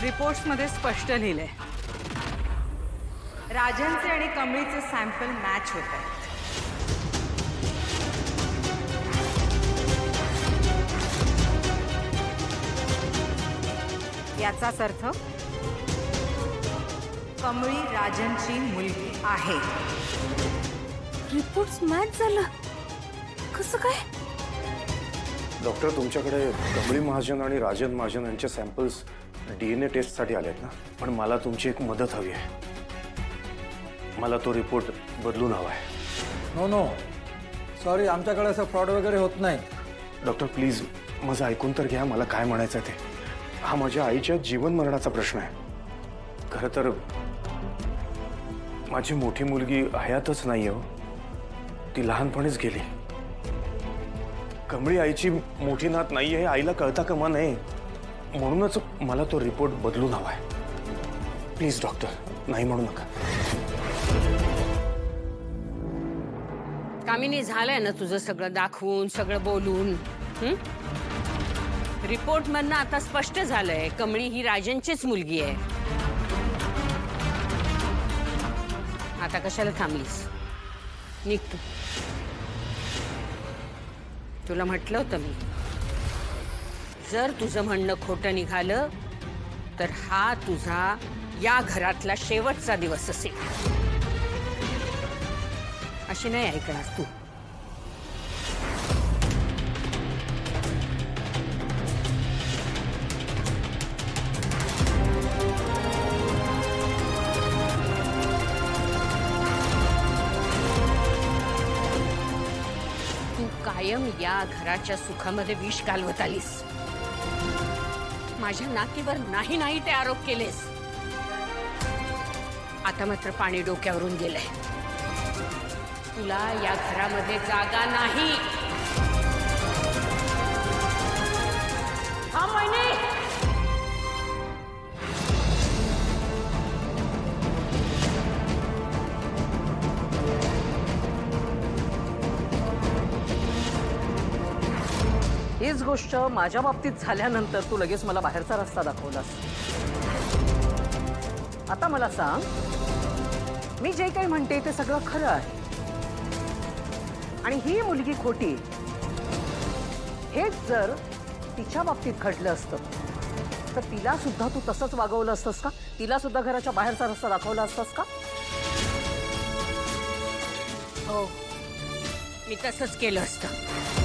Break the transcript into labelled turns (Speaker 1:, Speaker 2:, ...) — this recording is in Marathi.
Speaker 1: रिपोर्ट्समध्ये स्पष्ट लिहिलंय, राजनचे आणि कमळीचे सॅम्पल मॅच होत आहेत. याचाच अर्थ कमळी राजनची मुलगी आहे.
Speaker 2: रिपोर्ट्स मॅच झालं कसं काय?
Speaker 3: डॉक्टर, तुमच्याकडे कमळी महाजन आणि राजन महाजन यांचे सॅम्पल्स DNA टेस्टसाठी आलेत ना? पण मला तुमची एक मदत हवी आहे. मला तो रिपोर्ट बदलून हवा आहे.
Speaker 4: नो नो सॉरी, आमच्याकडे असं फ्रॉड वगैरे होत नाही.
Speaker 3: डॉक्टर प्लीज माझं ऐकून तर घ्या. मला काय म्हणायचं आहे ते. हा माझ्या आईच्या जीवन मरणाचा प्रश्न आहे. खरं तर माझी मोठी मुलगी हयातच नाही हो, ती लहानपणीच गेली. कमळी आईची मोठी नात नाही आहे, आईला कळता कामा नये. म्हणूनच मला तो रिपोर्ट बदलून हवा आहे. प्लीज डॉक्टर, नाही म्हणू नका.
Speaker 5: कामिनी, झालंय ना तुझं सगळं दाखवून, सगळं बोलून? रिपोर्ट मधनं आता स्पष्ट झालंय, कमळी ही राजनचीच मुलगी आहे. आता कशाला थांबलीस? निघ तू. तुला म्हटलं होतं मी, जर तुझं म्हणणं खोटं निघालं तर हा तुझा या घरातला शेवटचा दिवस असेल. अशी नाही ऐकणार तू. तू कायम या घराच्या सुखामध्ये विष घालवत आलीस. माझ्या नातीवर नाही नाही ते आरोप केलेस. आता मात्र पाणी डोक्यावरून गेलंय. तुला या घरामध्ये जागा नाही. हा महिने
Speaker 6: हीच गोष्ट माझ्या बाबतीत झाल्यानंतर तू लगेच मला बाहेरचा रस्ता दाखवलास. आता मला सांग, मी जे काही म्हणते ते सगळं खरं आहे आणि ही मुलगी खोटी, हेच जर तिच्या बाबतीत घडलं असतं तर तिला सुद्धा तू तसंच वागवलं असतंस का? तिला सुद्धा घराच्या बाहेरचा रस्ता दाखवला असतास का?
Speaker 5: हो, मी तसंच केलं असतं.